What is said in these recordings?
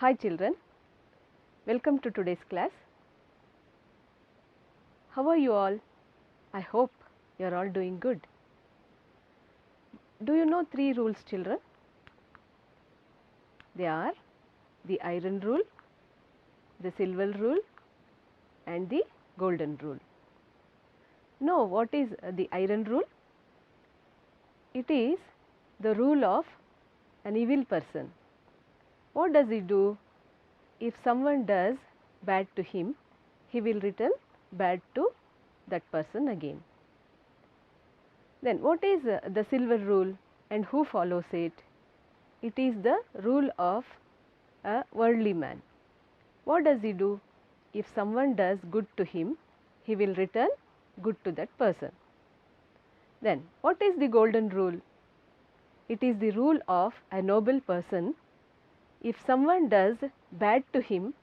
Hi children, welcome to today's class. How are you all? I hope you are all doing good. Do you know three rules, children? They are the iron rule, the silver rule and the golden rule. Know what is the iron rule? It is the rule of an evil person. What does he do? If someone does bad to him, he will return bad to that person again. Then what is the silver rule and who follows it? It is the rule of a worldly man. What does he do? If someone does good to him, he will return good to that person. Then what is the golden rule? It is the rule of a noble person. If someone does bad to him,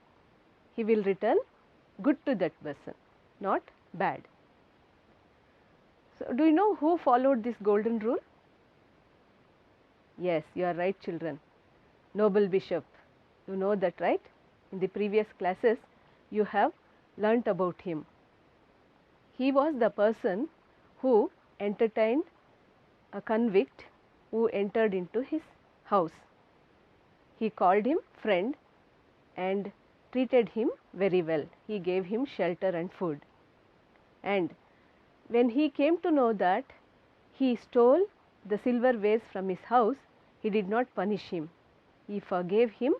he will return good to that person, not bad. So, do you know who followed this golden rule? Yes, you are right, children. Noble bishop. You know that, right? In the previous classes, you have learnt about him. He was the person who entertained a convict who entered into his house. He called him friend and treated him very well. He gave him shelter and food. And when he came to know that he stole the silverwares from his house, he did not punish him. He forgave him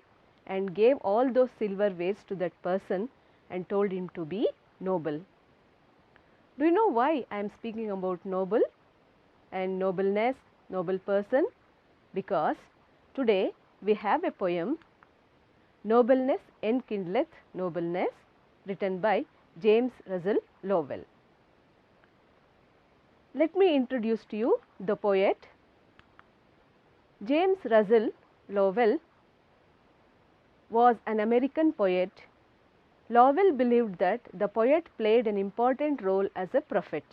and gave all those silverwares to that person and told him to be noble. Do you know why I am speaking about noble and nobleness, noble person? Because today we have a poem, Nobleness, Enkindleth, Nobleness, written by James Russell Lowell. Let me introduce to you the poet. James Russell Lowell was an American poet. Lowell believed that the poet played an important role as a prophet.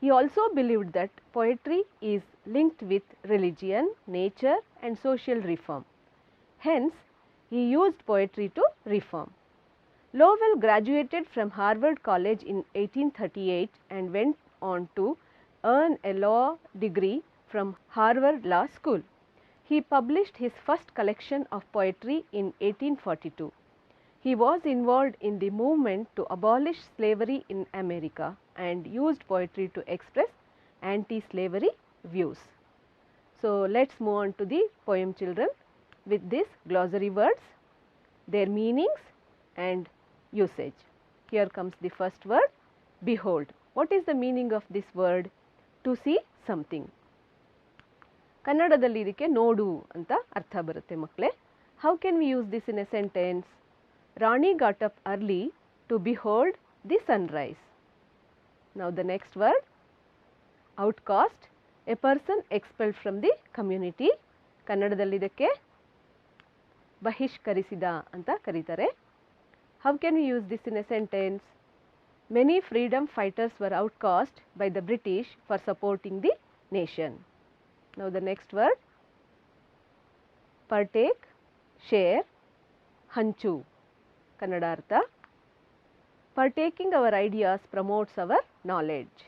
He also believed that poetry is linked with religion, nature and social reform. Hence, he used poetry to reform. Lowell graduated from Harvard College in 1838 and went on to earn a law degree from Harvard Law School. He published his first collection of poetry in 1842. He was involved in the movement to abolish slavery in America and used poetry to express anti-slavery views. So, let us move on to the poem, children, with these glossary words, their meanings and usage. Here comes the first word, behold. What is the meaning of this word? To see something. ಕನ್ನಡದಲ್ಲಿ ಇದಕ್ಕೆ ನೋಡು ಅಂತ ಅರ್ಥ ಬರುತ್ತೆ ಮಕ್ಕಳೇ. How can we use this in a sentence? Rani got up early to behold the sunrise. Now the next word, outcast, a person expelled from the community. ಕನ್ನಡದಲ್ಲಿ ಇದಕ್ಕೆ ಬಹಿಷ್ಕರಿಸಿದ ಅಂತ ಕರೀತಾರೆ. How can we use this in a sentence? Many freedom fighters were outcast by the British for supporting the nation. Now the next word, partake, share, hanchu. Kannada artha, partaking our ideas promotes our knowledge.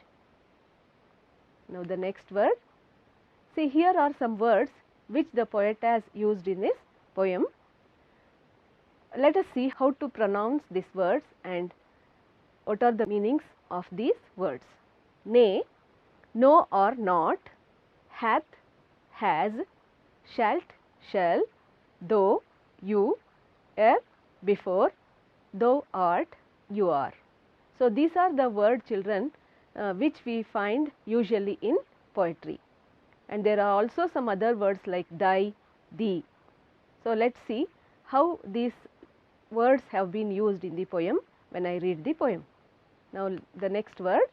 Now the next word, see here are some words which the poet has used in his poem. Let us see how to pronounce these words and what are the meanings of these words. Nay, no or not, hath, has, shalt, shall, though, you, ere, before, thou art, you are. So, these are the word, children, which we find usually in poetry, and there are also some other words like thy, thee. So, let us see how these words have been used in the poem when I read the poem. Now, the next word,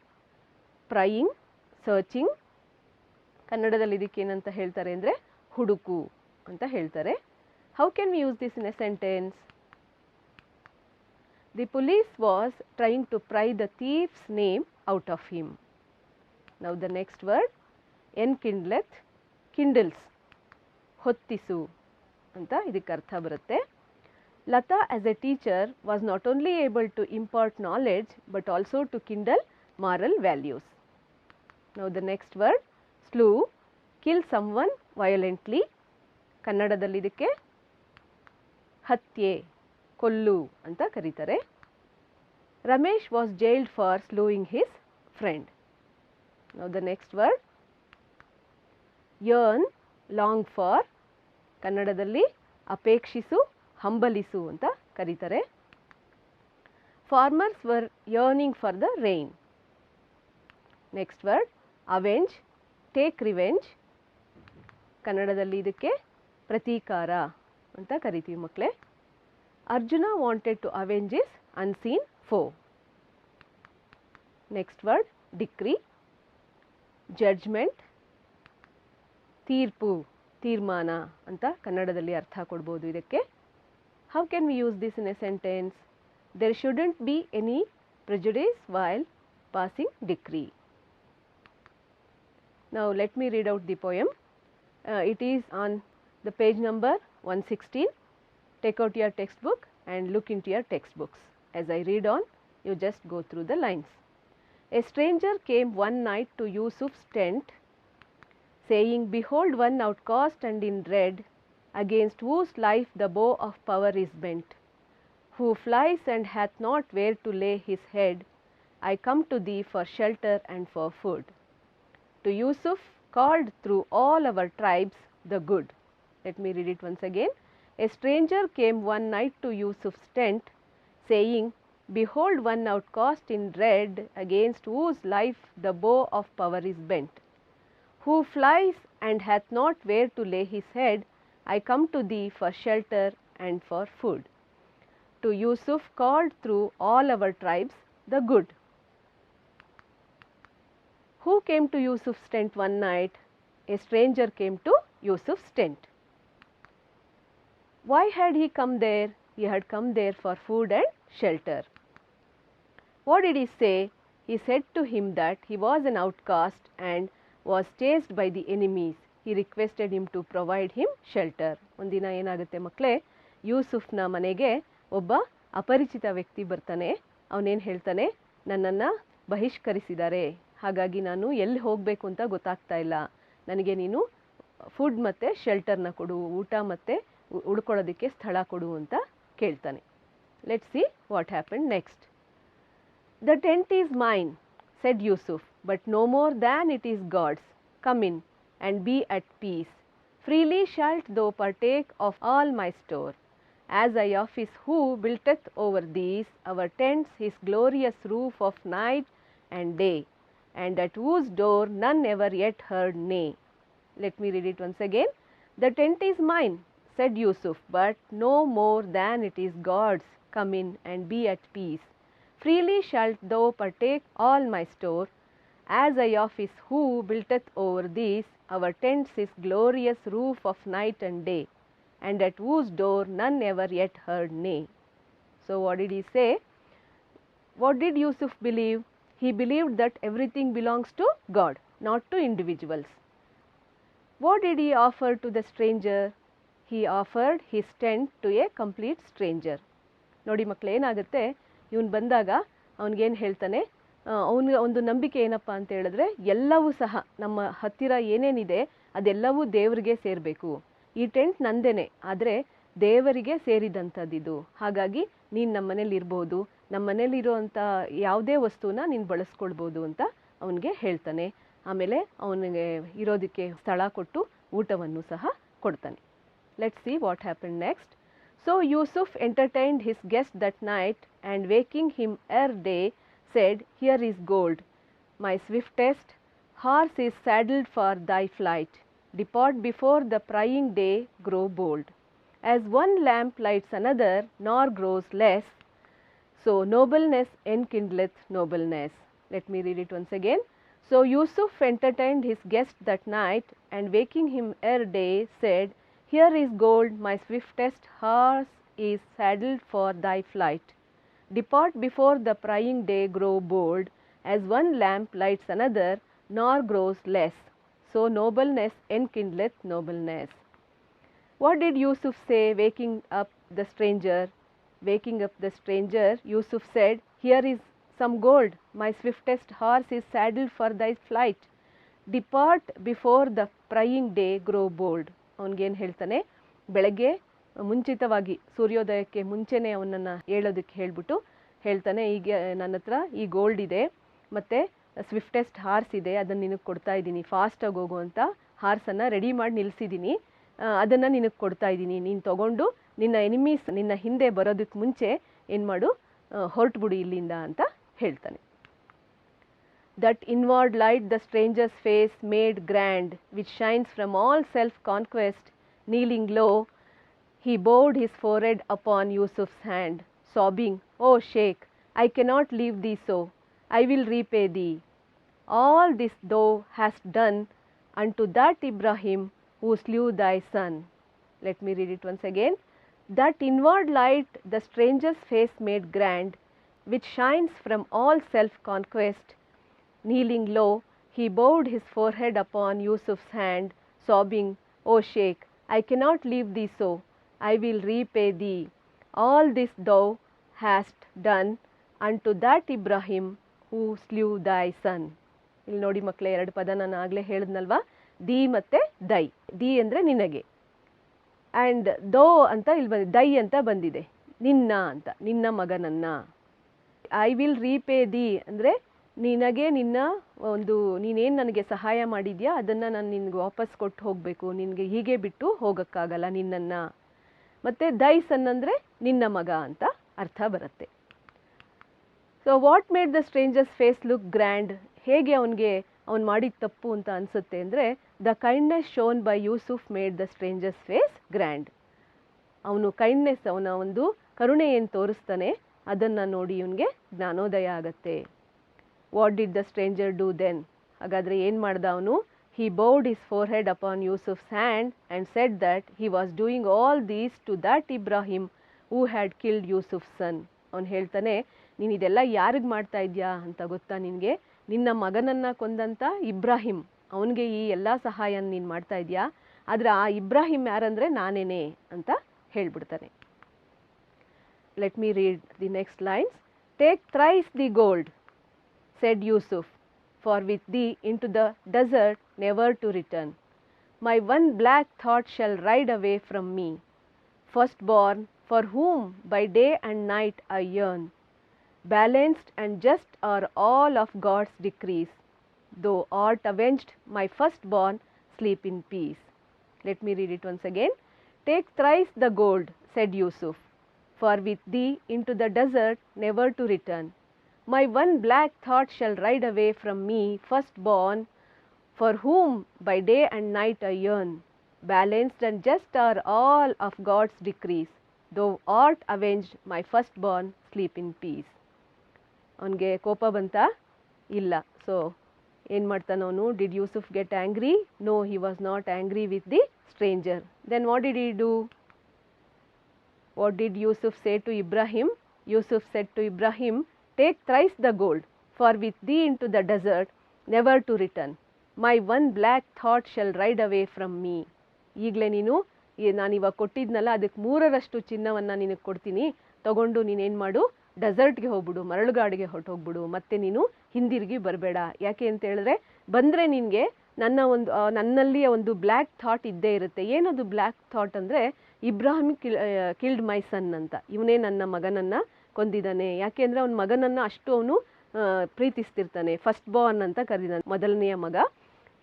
prying, searching. ಕನ್ನಡದಲ್ಲಿ ಇದಕ್ಕೆ ಏನಂತ ಹೇಳ್ತಾರೆ ಅಂದರೆ ಹುಡುಕು ಅಂತ ಹೇಳ್ತಾರೆ. How can we use this in a sentence? The police was trying to pry the thief's name out of him. Now the next word, enkindleth, kindles, ಹೊತ್ತಿಸು ಅಂತ ಇದಕ್ಕೆ ಅರ್ಥ ಬರುತ್ತೆ. Lata as a teacher was not only able to impart knowledge but also to kindle moral values. Now the next word, slew, kill someone violently. ಕನ್ನಡದಲ್ಲಿ ಇದಕ್ಕೆ ಹತ್ಯೆ, ಕೊಲ್ಲು ಅಂತ ಕರೀತಾರೆ. Ramesh was jailed for slewing his friend. Now the next word, yearn, long for. ಕನ್ನಡದಲ್ಲಿ ಅಪೇಕ್ಷಿಸು, ಹಂಬಲಿಸು ಅಂತ ಕರೀತಾರೆ. Farmers were yearning for the rain. Next word, avenge, take revenge. ಕನ್ನಡದಲ್ಲಿ ಇದಕ್ಕೆ ಪ್ರತೀಕಾರ ಅಂತ ಕರಿತೀವಿ ಮಕ್ಕಳೇ. Arjuna wanted to avenge his unseen foe. Next word, decree, judgment, ತೀರ್ಪು, ತೀರ್ಮಾನ ಅಂತ ಕನ್ನಡದಲ್ಲಿ ಅರ್ಥ ಕೊಡ್ಬೋದು ಇದಕ್ಕೆ. How can we use this in a sentence? There shouldn't be any prejudice while passing decree. Now let me read out the poem. It is on the page number 116. Take out your textbook and look into your textbooks. As I read on, you just go through the lines. A stranger came one night to Yusuf's tent, saying, "Behold one outcast and in dread, against whose life the bow of power is bent, who flies and hath not where to lay his head. I come to thee for shelter and for food." To Yusuf, called through all our tribes, the good. Let me read it once again. A stranger came one night to Yusuf's tent, saying, "Behold one outcast in dread, against whose life the bow of power is bent, who flies and hath not where to lay his head. I come to thee for shelter and for food." To Yusuf, called through all our tribes, the good. Who came to Yusuf's tent one night? A stranger came to Yusuf's tent. Why had he come there? He had come there for food and shelter. What did he say? He said to him that he was an outcast and was chased by the enemies. He requested him to provide him shelter. ಒಂದಿನ ಏನಾಗುತ್ತೆ ಮಕ್ಕಳೇ, ಯೂಸುಫ್ನ ಮನೆಗೆ ಒಬ್ಬ ಅಪರಿಚಿತ ವ್ಯಕ್ತಿ ಬರ್ತಾನೆ. ಅವನೇನು ಹೇಳ್ತಾನೆ, ನನ್ನನ್ನು ಬಹಿಷ್ಕರಿಸಿದ್ದಾರೆ, ಹಾಗಾಗಿ ನಾನು ಎಲ್ಲಿ ಹೋಗಬೇಕು ಅಂತ ಗೊತ್ತಾಗ್ತಾ ಇಲ್ಲ, ನನಗೆ ನೀನು ಫುಡ್ ಮತ್ತು ಶೆಲ್ಟರ್ನ ಕೊಡು, ಊಟ ಮತ್ತು ಉಳ್ಕೊಳ್ಳೋದಕ್ಕೆ ಸ್ಥಳ ಕೊಡು ಅಂತ ಕೇಳ್ತಾನೆ. Let's see what happen next. The tent is mine, said Yusuf, but no more than it is God's. Come in and be at peace. Freely shalt thou partake of all my store. As I of his who buildeth over these our tents his glorious roof of night and day, and at whose door none ever yet heard nay. Let me read it once again. The tent is mine, said Yusuf, but no more than it is God's. Come in and be at peace. Freely shalt thou partake all my store. As I of his who buildeth over these our tents his glorious roof of night and day, and at whose door none ever yet heard nay. So what did he say? What did Yusuf believe? He believed that everything belongs to God, not to individuals. What did he offer to the stranger? He offered his tent to a complete stranger. ನೋಡಿ ಮಕ್ಕಳು, ಏನಾಗುತ್ತೆ, ಇವನು ಬಂದಾಗ ಅವನಿಗೇನು ಹೇಳ್ತಾನೆ, ಅವನಿಗೆ ಒಂದು ನಂಬಿಕೆ ಏನಪ್ಪ ಅಂತ ಹೇಳಿದ್ರೆ, ಎಲ್ಲವೂ ಸಹ ನಮ್ಮ ಹತ್ತಿರ ಏನೇನಿದೆ ಅದೆಲ್ಲವೂ ದೇವರಿಗೆ ಸೇರಬೇಕು. ಈ ಟೆಂಟ್ ನಂದೇನೆ, ಆದರೆ ದೇವರಿಗೆ ಸೇರಿದಂಥದ್ದಿದು, ಹಾಗಾಗಿ ನೀನು ನಮ್ಮ ಮನೇಲಿ ಇರ್ಬೋದು, ನಮ್ಮ ಮನೇಲಿರೋವಂಥ ಯಾವುದೇ ವಸ್ತುನ ನೀನು ಬಳಸ್ಕೊಳ್ಬೋದು ಅಂತ ಅವನಿಗೆ ಹೇಳ್ತಾನೆ. ಆಮೇಲೆ ಅವನಿಗೆ ಇರೋದಕ್ಕೆ ಸ್ಥಳ ಕೊಟ್ಟು ಊಟವನ್ನು ಸಹ ಕೊಡ್ತಾನೆ. Let's see what happen next. So Yusuf entertained his guest that night, and waking him ere day, said, "Here is gold. My swiftest horse is saddled for thy flight. Depart before the prying day, grow bold. As one lamp lights another, nor grows less, so nobleness enkindleth nobleness." Let me read it once again. So Yusuf entertained his guest that night, and waking him ere day, said, "Here is gold, my swiftest horse is saddled for thy flight. Depart before the prying day, grow bold. As one lamp lights another, nor grows less, so nobleness enkindleth nobleness." What did Yusuf say waking up the stranger? Waking up the stranger, Yusuf said, "Here is some gold. My swiftest horse is saddled for thy flight. Depart before the prying day grow bold." ಅವನಿಗೇನು ಹೇಳ್ತಾನೆ, ಬೆಳಗ್ಗೆ ಮುಂಚಿತವಾಗಿ ಸೂರ್ಯೋದಯಕ್ಕೆ ಮುಂಚೆನೇ ಅವನನ್ನು ಹೇಳೋದಕ್ಕೆ ಹೇಳ್ಬಿಟ್ಟು ಹೇಳ್ತಾನೆ, ಈಗ ನನ್ನ ಹತ್ರ ಈ ಗೋಲ್ಡ್ ಇದೆ ಮತ್ತು ಸ್ವಿಫ್ಟೆಸ್ಟ್ ಹಾರ್ಸ್ ಇದೆ, ಅದನ್ನು ನಿನಗೆ ಕೊಡ್ತಾ ಇದ್ದೀನಿ, ಫಾಸ್ಟಾಗಿ ಹೋಗುವಂಥ ಹಾರ್ಸನ್ನು ರೆಡಿ ಮಾಡಿ ನಿಲ್ಲಿಸಿದ್ದೀನಿ, ಅದನ್ನು ನಿನಗೆ ಕೊಡ್ತಾ ಇದ್ದೀನಿ, ನೀನು ತೊಗೊಂಡು ನಿನ್ನ ಎನಿಮೀಸ್ ನಿನ್ನ ಹಿಂದೆ ಬರೋದಕ್ಕೆ ಮುಂಚೆ ಏನು ಮಾಡು, ಹೊರಟುಬಿಡು ಇಲ್ಲಿಂದ ಅಂತ ಹೇಳ್ತಾನೆ. That inward light the stranger's face made grand, which shines from all self-conquest. Kneeling low, he bowed his forehead upon Yusuf's hand, sobbing, "O Sheikh, I cannot leave thee so. I will repay thee. All this thou hast done unto that Ibrahim who slew thy son." Let me read it once again. That inward light the stranger's face made grand, which shines from all self-conquest. Kneeling low, he bowed his forehead upon Yusuf's hand, sobbing, "O Sheikh, I cannot leave thee so. I will repay thee. All this thou hast done unto that Ibrahim who slew thy son." ಇಲ್ಲಿ ನೋಡಿ ಮಕ್ಕಳೇ, ಎರಡು ಪದ ನಾನು ಆಗಲೇ ಹೇಳಿದ್ನಲ್ವಾ, the ಮತ್ತು ದೈ. The ಅಂದರೆ ನಿನಗೆ, ಆ್ಯಂಡ್ ದೋ ಅಂತ ಇಲ್ಲಿ ಬಂದಿದೆ, ದೈ ಅಂತ ಬಂದಿದೆ, ನಿನ್ನ ಅಂತ, ನಿನ್ನ ಮಗನನ್ನ. ಐ ವಿಲ್ ರೀಪೇ ದಿ ಅಂದರೆ ನಿನಗೆ ನಿನ್ನ ಒಂದು ನೀನೇನು ನನಗೆ ಸಹಾಯ ಮಾಡಿದ್ಯಾ ಅದನ್ನು ನಾನು ನಿನಗೆ ವಾಪಸ್ ಕೊಟ್ಟು ಹೋಗಬೇಕು, ನಿನಗೆ ಹೀಗೆ ಬಿಟ್ಟು ಹೋಗೋಕ್ಕಾಗಲ್ಲ ನಿನ್ನನ್ನು. ಮತ್ತು ದೈ ಸನ್ ಅಂದರೆ ನಿನ್ನ ಮಗ ಅಂತ ಅರ್ಥ ಬರುತ್ತೆ. So what made the strangers face look grand, ಹೇಗೆ ಅವನು ಮಾಡಿದ ತಪ್ಪು ಅಂತ ಅನಿಸುತ್ತೆ ಅಂದರೆ, the kindness shown by Yusuf made the strangers face grand. ಅವನು ಕೈಂಡ್ನೆಸ್, ಅವನ ಒಂದು ಕರುಣೆ ಏನು ತೋರಿಸ್ತಾನೆ ಅದನ್ನು ನೋಡಿ ಇವನಿಗೆ ಜ್ಞಾನೋದಯ ಆಗತ್ತೆ. What did the stranger do then, ಹಾಗಾದರೆ ಏನು ಮಾಡ್ದ ಅವನು? He bowed his forehead upon Yusuf's hand and said that he was doing all these to that Ibrahim who had killed Yusuf's son. ಅವನು ಹೇಳ್ತಾನೆ, ನೀನು ಇದೆಲ್ಲ ಯಾರಿಗೆ ಮಾಡ್ತಾ ಇದೆಯಾ ಅಂತ ಗೊತ್ತಾ ನಿನಗೆ? ನಿನ್ನ ಮಗನನ್ನು ಕೊಂದಂಥ ಇಬ್ರಾಹಿಂ, ಅವನಿಗೆ ಈ ಎಲ್ಲ ಸಹಾಯನ ನೀನು ಮಾಡ್ತಾ ಇದೆಯಾ, ಆದರೆ ಆ ಇಬ್ರಾಹಿಂ ಯಾರಂದರೆ ನಾನೇನೆ ಅಂತ ಹೇಳ್ಬಿಡ್ತಾನೆ. Let me read the next lines. Take thrice the gold, said Yusuf, for with thee into the desert never to return. My one black thought shall ride away from me, firstborn, for whom by day and night I yearn. Balanced and just are all of God's decrees. Thou art avenged, my firstborn, sleep in peace. Let me read it once again. Take thrice the gold, said Yusuf, for with thee into the desert never to return. My one black thought shall ride away from me, firstborn, for whom by day and night I yearn. Balanced and just are all of God's decrees. Thou art avenged, my firstborn, sleep in peace. ಅವನಿಗೆ ಕೋಪ ಬಂತಾ? ಇಲ್ಲ. So ಏನು ಮಾಡ್ತಾನೆ ಅವನು? Did Yusuf get angry? No, he was not angry with the stranger. Then what did he do? What did Yusuf say to Ibrahim? Yusuf said to Ibrahim, take thrice the gold, for with thee into the desert never to return. My one black thought shall ride away from me. ಈಗಲೇ ನೀನು ನಾನಿವಾಗ ಕೊಟ್ಟಿದ್ನಲ್ಲ ಅದಕ್ಕೆ 3ರಷ್ಟು ಚಿನ್ನವನ್ನು ನಿನಗೆ ಕೊಡ್ತೀನಿ, ತಗೊಂಡು ನೀನೇನು ಮಾಡು, ಡೆಸರ್ಟ್ಗೆ ಹೋಗ್ಬಿಡು, ಮರಳುಗಾಡಿಗೆ ಹೊರಟೋಗ್ಬಿಡು, ಮತ್ತೆ ನೀನು ಹಿಂದಿರುಗಿ ಬರಬೇಡ. ಯಾಕೆ ಅಂತ ಹೇಳಿದ್ರೆ, ಬಂದರೆ ನಿನಗೆ ನನ್ನಲ್ಲಿ ಒಂದು ಬ್ಲ್ಯಾಕ್ ಥಾಟ್ ಇದ್ದೇ ಇರುತ್ತೆ. ಏನದು ಬ್ಲ್ಯಾಕ್ ಥಾಟ್ ಅಂದರೆ, ಇಬ್ರಾಹಿಂ ಕಿಲ್ಡ್ ಮೈ ಸನ್ ಅಂತ, ಇವನೇ ನನ್ನ ಮಗನನ್ನು ಕೊಂದಿದ್ದಾನೆ. ಯಾಕೆ ಅಂದರೆ ಅವನ ಮಗನನ್ನು ಅಷ್ಟು ಅವನು ಪ್ರೀತಿಸ್ತಿರ್ತಾನೆ, ಫಸ್ಟ್ ಬಾರ್ನ್ ಅಂತ ಕರೆದಿದ್ದಾನೆ, ಮೊದಲನೆಯ ಮಗ.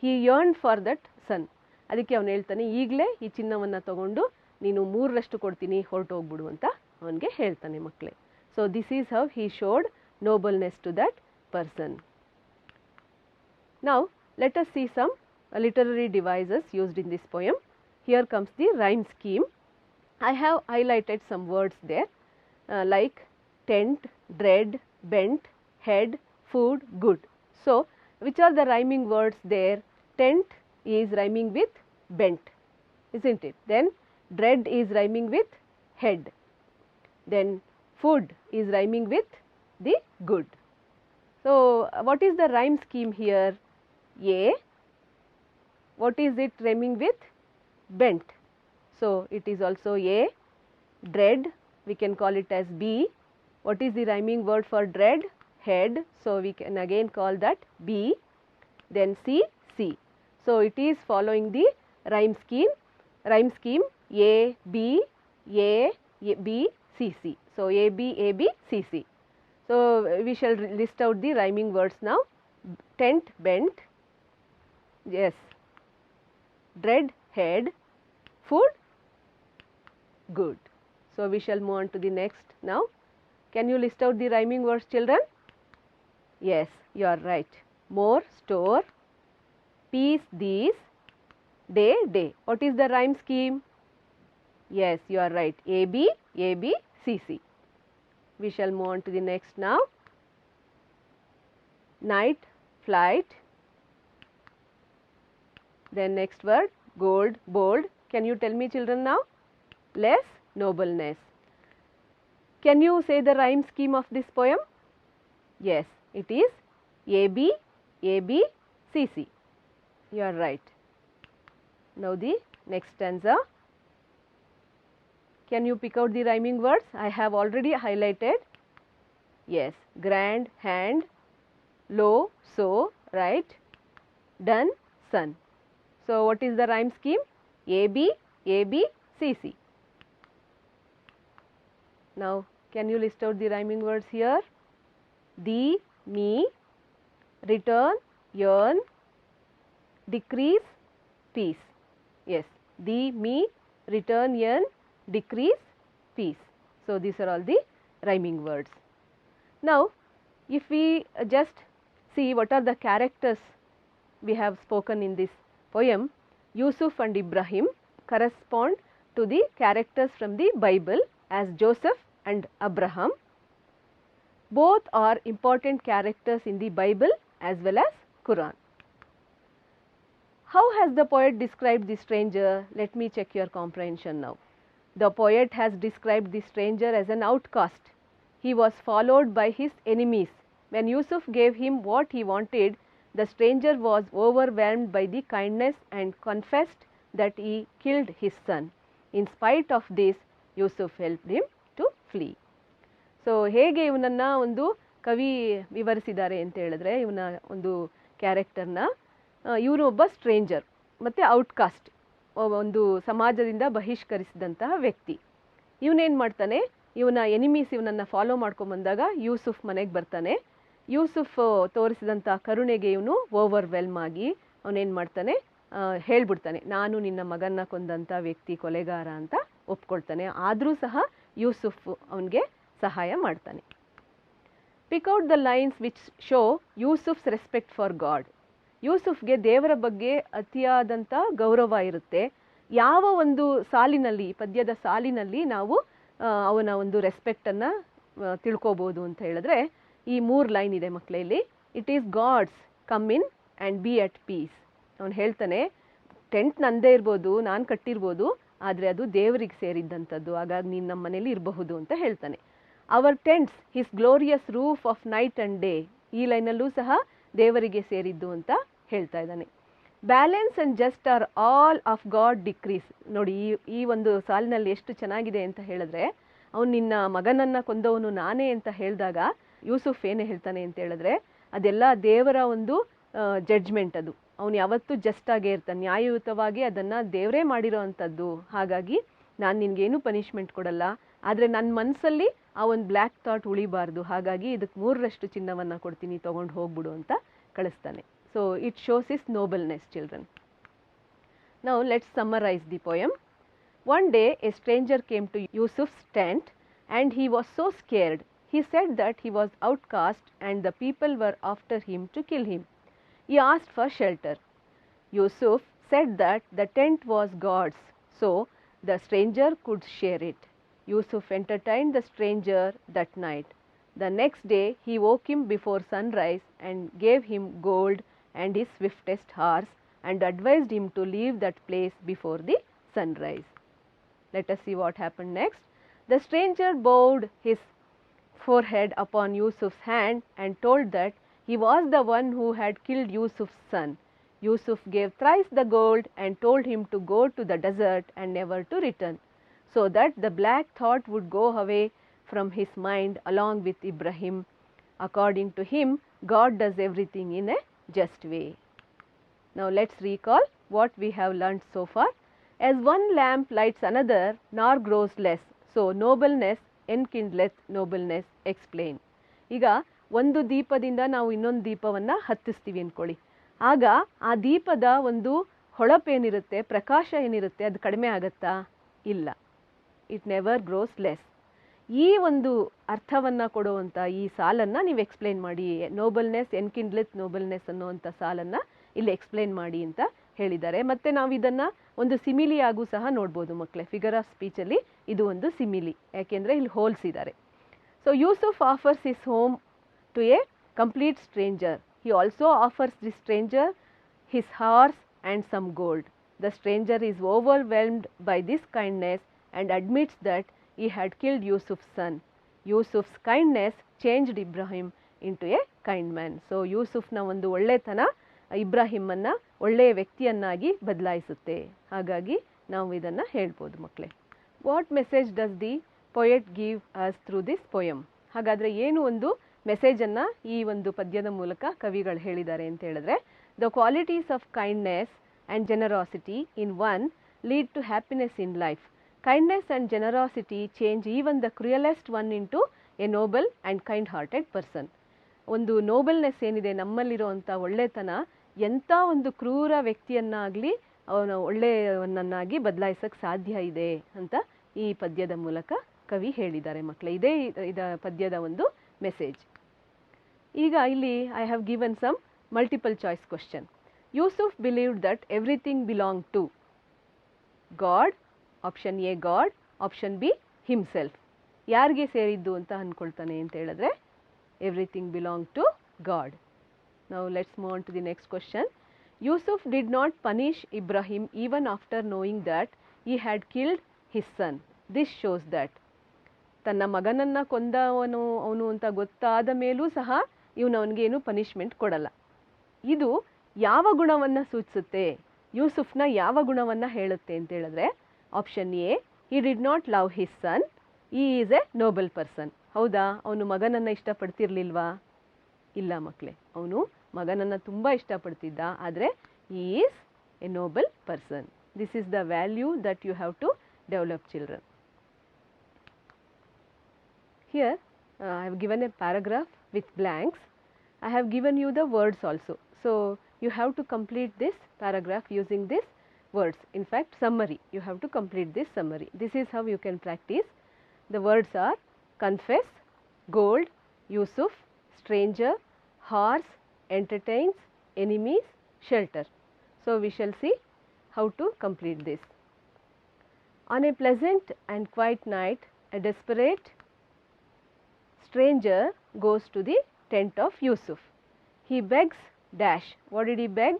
ಹಿ ಯರ್ನ್ ಫಾರ್ ದಟ್ ಸನ್. ಅದಕ್ಕೆ ಅವನು ಹೇಳ್ತಾನೆ, ಈಗಲೇ ಈ ಚಿನ್ನವನ್ನು ತಗೊಂಡು ನೀನು 3ರಷ್ಟು ಕೊಡ್ತೀನಿ, ಹೊರಟೋಗ್ಬಿಡು ಅಂತ ಅವನಿಗೆ ಹೇಳ್ತಾನೆ ಮಕ್ಕಳೇ. So this is how he showed nobleness to that person. Now let us see some literary devices used in this poem. Here comes the rhyme scheme. I have highlighted some words there like tent, dread, bent, head, food, good. So which are the rhyming words there? Tent is rhyming with bent, isn't it? Then dread is rhyming with head. Then food is rhyming with the good. So what is the rhyme scheme here? A, what is it rhyming with? Bent. So it is also A. Dread, we can call it as B. What is the rhyming word for dread? Head. So we can again call that B. Then C, C. So it is following the rhyme scheme. A, B, A, B, C, C. So A, B, C, C. So we shall list out the rhyming words now. Tent, bent. Yes. Dread, head. Food, good. So we shall move on to the next now. Can you list out the rhyming words, children? Yes, you are right. More, store. Peace, these. Day, day. What is the rhyme scheme? Yes, you are right. A, B, C, C. We shall move on to the next now. Night, flight. Then next word, gold, bold. Can you tell me, children, now? Less, nobleness. Can you say the rhyme scheme of this poem? Yes, it is A, B, C, C. You are right. Now the next stanza. Can you pick out the rhyming words? I have already highlighted. Yes, grand, hand, low, so, right, done, sun. So what is the rhyme scheme? A, B, C, C. Now can you list out the rhyming words here? Thee, me, return, yearn, decrease, peace. Yes, thee, me, return, yearn, decrease, peace. So these are all the rhyming words. Now if we just see what are the characters we have spoken in this poem, Yusuf and Ibrahim correspond to the characters from the Bible as Joseph and Abraham. Both are important characters in the Bible as well as Quran. How has the poet described the stranger? Let me check your comprehension now. The poet has described the stranger as an outcast. He was followed by his enemies. When Yusuf gave him what he wanted, the stranger was overwhelmed by the kindness and confessed that he killed his son. In spite of this, Yusuf helped him to flee. So ಹೇಗೆ ಇವನನ್ನು ಒಂದು ಕವಿ ವಿವರಿಸಿದ್ದಾರೆ ಅಂತ ಹೇಳಿದ್ರೆ, ಇವನ ಒಂದು ಕ್ಯಾರೆಕ್ಟರ್ನ, ಇವನು ಒಬ್ಬ ಸ್ಟ್ರೇಂಜರ್ ಮತ್ತು ಔಟ್ಕಾಸ್ಟ್, ಒಂದು ಸಮಾಜದಿಂದ ಬಹಿಷ್ಕರಿಸಿದಂತಹ ವ್ಯಕ್ತಿ. ಇವನೇನು ಮಾಡ್ತಾನೆ, ಇವನ ಎನಿಮೀಸ್ ಇವನನ್ನು ಫಾಲೋ ಮಾಡ್ಕೊಂಬಂದಾಗ ಯೂಸುಫ್ ಮನೆಗೆ ಬರ್ತಾನೆ. ಯೂಸುಫ್ ತೋರಿಸಿದಂಥ ಕರುಣೆಗೆ ಇವನು ಓವರ್ವೆಲ್ಮ್ ಆಗಿ ಅವನೇನು ಮಾಡ್ತಾನೆ, ಹೇಳ್ಬಿಡ್ತಾನೆ, ನಾನು ನಿನ್ನ ಮಗನ್ನ ಕೊಂದಂಥ ವ್ಯಕ್ತಿ ಕೊಲೆಗಾರ ಅಂತ ಒಪ್ಕೊಳ್ತಾನೆ. ಆದರೂ ಸಹ ಯೂಸುಫ್ ಅವನಿಗೆ ಸಹಾಯ ಮಾಡ್ತಾನೆ. Pick out the lines which show Yusuf's respect for God. ಯೂಸುಫ್ಗೆ ದೇವರ ಬಗ್ಗೆ ಅತಿಯಾದಂಥ ಗೌರವ ಇರುತ್ತೆ. ಯಾವ ಒಂದು ಸಾಲಿನಲ್ಲಿ, ಪದ್ಯದ ಸಾಲಿನಲ್ಲಿ ನಾವು ಅವನ ಒಂದು ರೆಸ್ಪೆಕ್ಟನ್ನು ತಿಳ್ಕೊಬೋದು ಅಂತ ಹೇಳಿದ್ರೆ, ಈ 3 ಲೈನ್ ಇದೆ ಮಕ್ಕಳಲ್ಲಿ. It is God's, come in and be at peace. ಅವನು ಹೇಳ್ತಾನೆ, ಟೆಂಟ್ ನಂದೇ ಇರ್ಬೋದು, ನಾನು ಕಟ್ಟಿರ್ಬೋದು, ಆದರೆ ಅದು ದೇವರಿಗೆ ಸೇರಿದ್ದಂಥದ್ದು, ಹಾಗಾಗಿ ನೀನು ನಮ್ಮ ಮನೇಲಿ ಇರಬಹುದು ಅಂತ ಹೇಳ್ತಾನೆ. Our tents his glorious roof of night and day. ಈ ಲೈನಲ್ಲೂ ಸಹ ದೇವರಿಗೆ ಸೇರಿದ್ದು ಅಂತ ಹೇಳ್ತಾ ಇದ್ದಾನೆ. Balance and just are all of God decrees. ನೋಡಿ, ಈ ಒಂದು ಸಾಲಿನಲ್ಲಿ ಎಷ್ಟು ಚೆನ್ನಾಗಿದೆ ಅಂತ ಹೇಳಿದ್ರೆ, ಅವನು ನಿನ್ನ ಮಗನನ್ನು ಕೊಂದವನು ನಾನೇ ಅಂತ ಹೇಳಿದಾಗ ಯೂಸುಫ್ ಏನೇ ಹೇಳ್ತಾನೆ ಅಂತ ಹೇಳಿದ್ರೆ, ಅದೆಲ್ಲ ದೇವರ ಒಂದು ಜಡ್ಜ್ಮೆಂಟ್. ಅದು ಅವನು ಯಾವತ್ತೂ ಜಸ್ಟ್ ಆಗೇ ಇರ್ತಾನೆ, ನ್ಯಾಯಯುತವಾಗಿ ಅದನ್ನು ದೇವರೇ ಮಾಡಿರೋ ಅಂಥದ್ದು. ಹಾಗಾಗಿ ನಾನು ನಿನಗೇನು ಪನಿಷ್ಮೆಂಟ್ ಕೊಡಲ್ಲ, ಆದರೆ ನನ್ನ ಮನಸ್ಸಲ್ಲಿ ಆ ಒಂದು ಬ್ಲ್ಯಾಕ್ ಥಾಟ್ ಉಳಿಬಾರ್ದು, ಹಾಗಾಗಿ ಇದಕ್ಕೆ 3ರಷ್ಟು ಚಿನ್ನವನ್ನು ಕೊಡ್ತೀನಿ, ತೊಗೊಂಡು ಹೋಗ್ಬಿಡು ಅಂತ ಕಳಿಸ್ತಾನೆ. So it shows his nobleness, children. Now let's summarise the poem. One day a stranger came to Yusuf's tent and he was so scared. He said that he was outcast and the people were after him to kill him. He asked for shelter. Yusuf said that the tent was God's, so the stranger could share it. Yusuf entertained the stranger that night. The next day he woke him before sunrise and gave him gold and his swiftest horse and advised him to leave that place before the sunrise. Let us see what happened next. The stranger bowed his forehead upon Yusuf's hand and told that he was the one who had killed Yusuf's son. Yusuf gave thrice the gold and told him to go to the desert and never to return, so that the black thought would go away from his mind along with Ibrahim. According to him, God does everything in a just way. Now let's recall what we have learnt so far. As one lamp lights another, nor grows less, so nobleness enkindleth nobleness explain. ಈಗ ಒಂದು ದೀಪದಿಂದ ನಾವು ಇನ್ನೊಂದು ದೀಪವನ್ನು ಹತ್ತಿಸ್ತೀವಿ ಅಂದ್ಕೊಳ್ಳಿ. ಆಗ ಆ ದೀಪದ ಒಂದು ಹೊಳಪೇನಿರುತ್ತೆ, ಪ್ರಕಾಶ ಏನಿರುತ್ತೆ, ಅದು ಕಡಿಮೆ ಆಗುತ್ತಾ? ಇಲ್ಲ. It never grows less. ಈ ಒಂದು ಅರ್ಥವನ್ನು ಕೊಡುವಂಥ ಈ ಸಾಲನ್ನು ನೀವು ಎಕ್ಸ್ಪ್ಲೇನ್ ಮಾಡಿ. ನೋಬಲ್ನೆಸ್ ಎನ್ಕಿಂಡ್ಲೆತ್ ನೋಬಲ್ನೆಸ್ ಅನ್ನುವಂಥ ಸಾಲನ್ನು ಇಲ್ಲಿ ಎಕ್ಸ್ಪ್ಲೇನ್ ಮಾಡಿ ಅಂತ ಹೇಳಿದ್ದಾರೆ. ಮತ್ತು ನಾವು ಇದನ್ನು ಒಂದು ಸಿಮಿಲಿಯಾಗೂ ಸಹ ನೋಡ್ಬೋದು ಮಕ್ಕಳೇ. ಫಿಗರ್ ಆಫ್ ಸ್ಪೀಚಲ್ಲಿ ಇದು ಒಂದು ಸಿಮಿಲಿ, ಯಾಕೆಂದರೆ ಇಲ್ಲಿ ಹೋಲಿಸಿದ್ದಾರೆ. So Yusuf offers his home to a complete stranger. He also offers the stranger his horse and some gold. The stranger is overwhelmed by this kindness and admits that he had killed Yusuf's son. Yusuf's kindness changed Ibrahim into a kind man. So ಯೂಸುಫ್ನ ಒಂದು ಒಳ್ಳೆತನ ಇಬ್ರಾಹಿಮನ್ನು ಒಳ್ಳೆಯ ವ್ಯಕ್ತಿಯನ್ನಾಗಿ ಬದಲಾಯಿಸುತ್ತೆ. ಹಾಗಾಗಿ ನಾವು ಇದನ್ನು ಹೇಳ್ಬೋದು ಮಕ್ಕಳೇ. What message does the poet give us through this poem? ಹಾಗಾದರೆ ಏನು ಒಂದು ಮೆಸೇಜನ್ನು ಈ ಒಂದು ಪದ್ಯದ ಮೂಲಕ ಕವಿಗಳು ಹೇಳಿದ್ದಾರೆ ಅಂತ ಹೇಳಿದ್ರೆ, the qualities of kindness and generosity in one lead to happiness in life. Kindness and generosity change even the cruellest one into a noble and kind hearted person. ಒಂದು ನೋಬಲ್ನೆಸ್ ಏನಿದೆ, ನಮ್ಮಲ್ಲಿರುವಂಥ ಒಳ್ಳೆತನ ಎಂಥ ಒಂದು ಕ್ರೂರ ವ್ಯಕ್ತಿಯನ್ನಾಗಲಿ ಅವನ ಒಳ್ಳೆಯವನನ್ನಾಗಿ ಬದಲಾಯಿಸೋಕ್ಕೆ ಸಾಧ್ಯ ಇದೆ ಅಂತ ಈ ಪದ್ಯದ ಮೂಲಕ ಕವಿ ಹೇಳಿದ್ದಾರೆ ಮಕ್ಕಳೇ. ಇದೇ ಪದ್ಯದ ಒಂದು ಮೆಸೇಜ್. ಈಗ ಇಲ್ಲಿ I have given some multiple choice question. Yusuf believed that everything belong to God. Option A God, option B himself. ಯಾರಿಗೆ ಸೇರಿದ್ದು ಅಂತ ಅಂದ್ಕೊಳ್ತಾನೆ ಅಂತ ಹೇಳಿದ್ರೆ everything belong to God. Now let's move on to the next question. Yusuf did not punish Ibrahim even after knowing that he had killed his son. This shows that ತನ್ನ ಮಗನನ್ನು ಅವನು ಅಂತ ಗೊತ್ತಾದ ಮೇಲೂ ಸಹ ಇವನು ಅವನಿಗೇನು ಪನಿಷ್ಮೆಂಟ್ ಕೊಡಲ್ಲ. ಇದು ಯಾವ ಗುಣವನ್ನು ಸೂಚಿಸುತ್ತೆ? ಯೂಸುಫ್ನ ಯಾವ ಗುಣವನ್ನು ಹೇಳುತ್ತೆ ಅಂತ ಹೇಳಿದ್ರೆ option A, he did not love his son, he is a noble person. ಹೌದಾ? ಅವನು ಮಗನನ್ನು ಇಷ್ಟಪಡ್ತಿರ್ಲಿಲ್ವಾ? ಇಲ್ಲ ಮಕ್ಕಳೇ, ಅವನು ಮಗನನ್ನು ತುಂಬ ಇಷ್ಟಪಡ್ತಿದ್ದ, ಆದರೆ he is a noble person. This is the value that you have to develop, children. Here I have given a paragraph with blanks. I have given you the words also. So you have to complete this paragraph using these words. In fact, summary. You have to complete this summary. This is how you can practice. The words are confess, gold, Yusuf, stranger, horse, entertains, enemies, shelter. So we shall see how to complete this. On a pleasant and quiet night, a desperate stranger goes to the tent of Yusuf. He begs dash. What did he beg?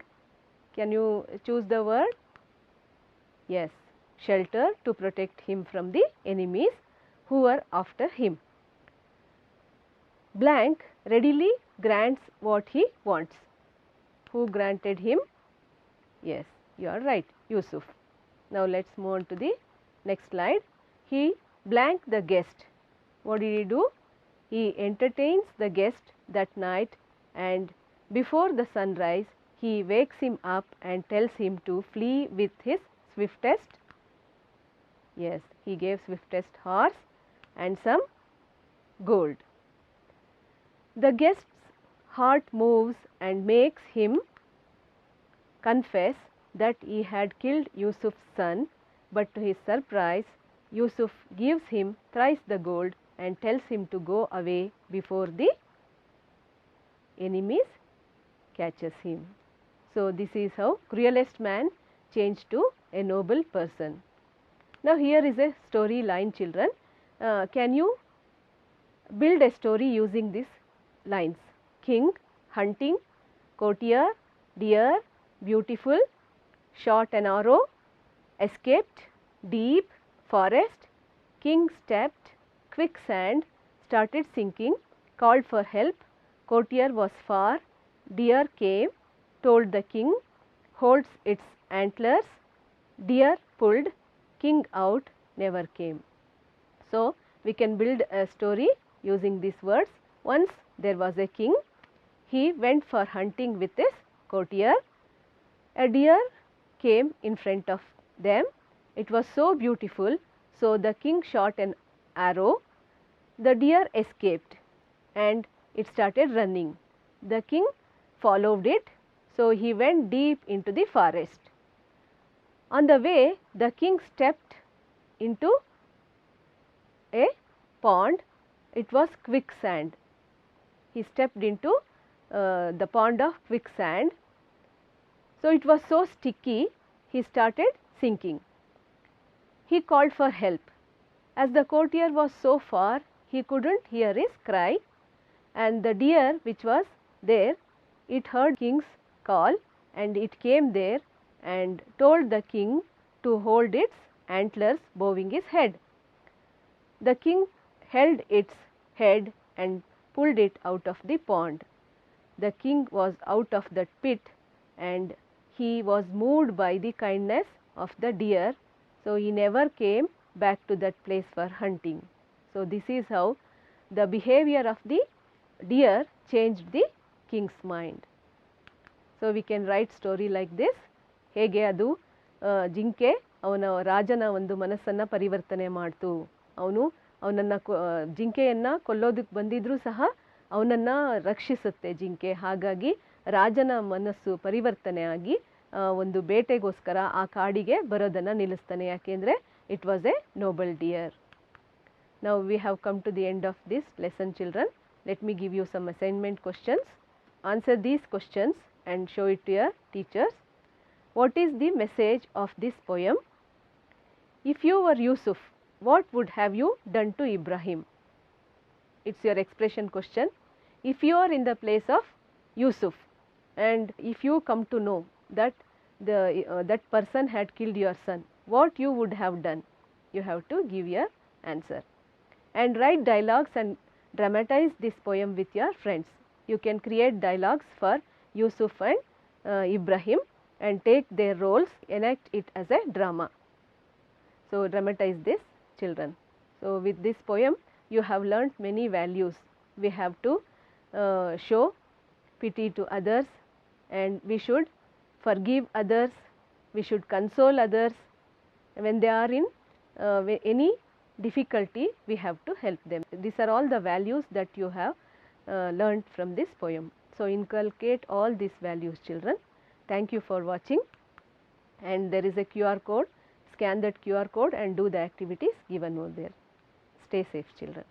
Can you choose the word? Yes, shelter, to protect him from the enemies who are after him. Blank readily grants what he wants. Who granted him? Yes, you are right, Yusuf. Now let's move on to the next slide. He blank the guest. What did he do? He entertains the guest that night, and before the sunrise he wakes him up and tells him to flee with his swiftest. Yes, he gave swiftest horse and some gold. The guest's heart moves and makes him confess that he had killed Yusuf's son, but to his surprise Yusuf gives him thrice the gold and tells him to go away before the enemies catches him. So this is how cruelest man changed to a noble person. Now here is a story line, children. Can you build a story using these lines? King, hunting, courtier, dear, beautiful, shot an arrow, escaped, deep, forest, king stepped, quicksand, started sinking, called for help, courtier was far, deer came, told the king, holds its antlers, deer pulled, king out, never came. So, we can build a story using these words. Once there was a king, he went for hunting with his courtier. A deer came in front of them. It was so beautiful, so the king shot an arrow. The deer escaped and it started running. The king followed it, so he went deep into the forest. On the way, the king stepped into a pond. It was quicksand. He stepped into the pond of quicksand. So, it was so sticky, he started sinking. He called for help. As the courtier was so far, he couldn't hear his cry, and the deer which was there, it heard king's call and it came there and told the king to hold its antlers, bowing his head. The king held its head and pulled it out of the pond. The king was out of that pit and he was moved by the kindness of the deer, so he never came back to that place for hunting. So, this is how the behavior of the deer changed the king's mind. So, we can write story like this. ಹೇಗೆ ಅದು ಜಿಂಕೆ ಅವನ ರಾಜನ ಒಂದು ಮನಸ್ಸನ್ನು ಪರಿವರ್ತನೆ ಮಾಡ್ತು. ಅವನನ್ನು ಜಿಂಕೆಯನ್ನು ಕೊಲ್ಲೋದಕ್ಕೆ ಬಂದಿದ್ರೂ ಸಹ ಅವನನ್ನು ರಕ್ಷಿಸುತ್ತೆ ಜಿಂಕೆ. ಹಾಗಾಗಿ ರಾಜನ ಮನಸ್ಸು ಪರಿವರ್ತನೆ ಆಗಿ ಒಂದು ಬೇಟೆಗೋಸ್ಕರ ಆ ಕಾಡಿಗೆ ಬರೋದನ್ನು ನಿಲ್ಲಿಸ್ತಾನೆ. ಯಾಕೆಂದರೆ it was A Nobel dear. Now we have come to the end of this lesson, children. Let me give you some assignment questions. Answer these questions and show it to your teachers. What is the message of this poem? If you were Yusuf, what would have you done to Ibrahim? It's your expression question. If you are in the place of Yusuf and if you come to know that that person had killed your son, what you would have done? You have to give your answer. And write dialogues and dramatize this poem with your friends. You can create dialogues for Yusuf and Ibrahim and take their roles, enact it as a drama. So, dramatize this, children. So, with this poem you have learnt many values. We have to show pity to others and we should forgive others, we should console others. When they are in any difficulty, we have to help them. These are all the values that you have learnt from this poem. So, inculcate all these values, children. Thank you for watching, and there is a QR code. Scan that QR code and do the activities given over there. Stay safe, children.